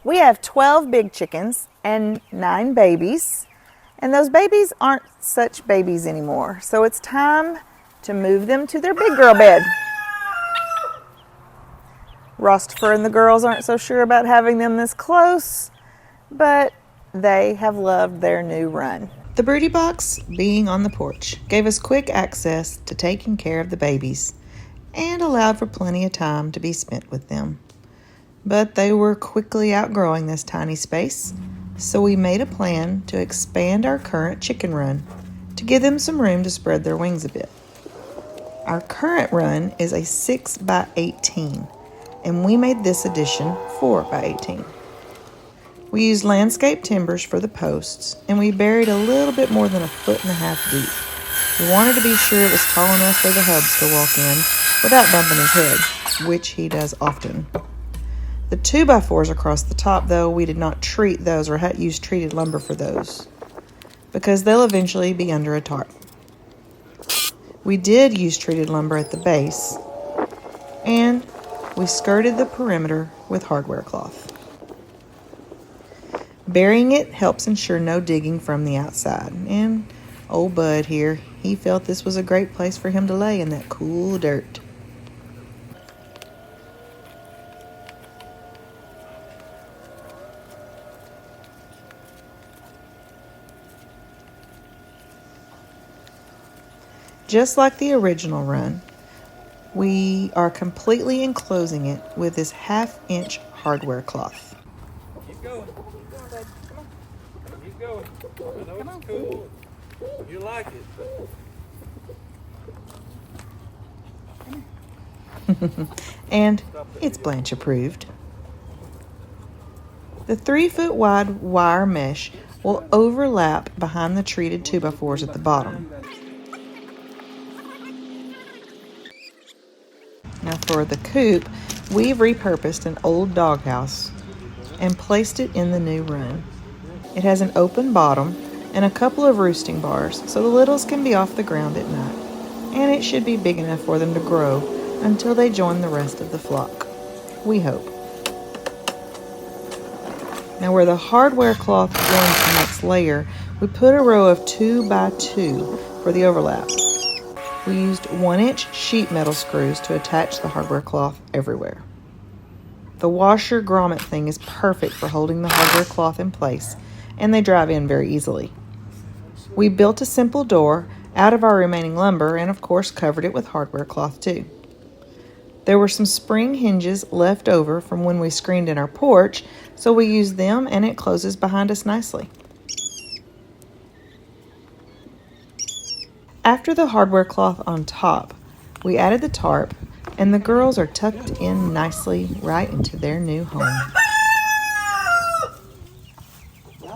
We have 12 big chickens and 9 babies, and those babies aren't such babies anymore. So it's time to move them to their big girl bed. Rostfer and the girls aren't so sure about having them this close, but they have loved their new run. The broody box, being on the porch, gave us quick access to taking care of the babies and allowed for plenty of time to be spent with them. But they were quickly outgrowing this tiny space, so we made a plan to expand our current chicken run to give them some room to spread their wings a bit. Our current run is a 6 by 18, and we made this addition 4 by 18. We used landscape timbers for the posts, and we buried a little bit more than 1.5 feet deep. We wanted to be sure it was tall enough for the hubs to walk in without bumping his head, which he does often. The 2x4s across the top, though, we did not treat those or use treated lumber for those because they'll eventually be under a tarp. We did use treated lumber at the base, and we skirted the perimeter with hardware cloth. Burying it helps ensure no digging from the outside, and old Bud here, he felt this was a great place for him to lay in that cool dirt. Just like the original run, we are completely enclosing it with this 1/2-inch hardware cloth. Keep going, bud. Come on. Keep going. I know it's cool. You like it. And it's Blanche approved. The 3-foot wide wire mesh will overlap behind the treated 2x4s at the bottom. Now for the coop, we've repurposed an old doghouse and placed it in the new run. It has an open bottom and a couple of roosting bars so the littles can be off the ground at night. And it should be big enough for them to grow until they join the rest of the flock. We hope. Now where the hardware cloth joins the next layer, we put a row of 2x2 for the overlap. We used 1-inch sheet metal screws to attach the hardware cloth everywhere. The washer grommet thing is perfect for holding the hardware cloth in place, and they drive in very easily. We built a simple door out of our remaining lumber and of course covered it with hardware cloth too. There were some spring hinges left over from when we screened in our porch, so we used them and it closes behind us nicely. After the hardware cloth on top, we added the tarp, and the girls are tucked in nicely right into their new home. I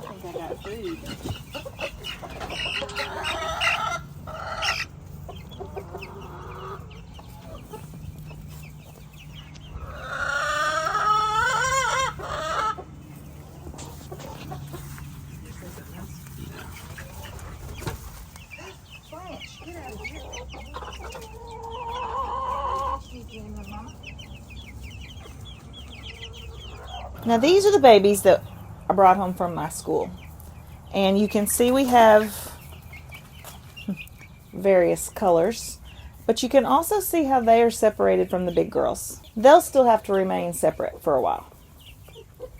think I got food. Now these are the babies that I brought home from my school. And you can see we have various colors, but you can also see how they are separated from the big girls. They'll still have to remain separate for a while.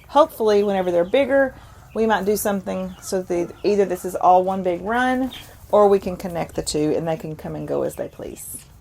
Hopefully, whenever they're bigger, we might do something so that either this is all one big run, or we can connect the two and they can come and go as they please.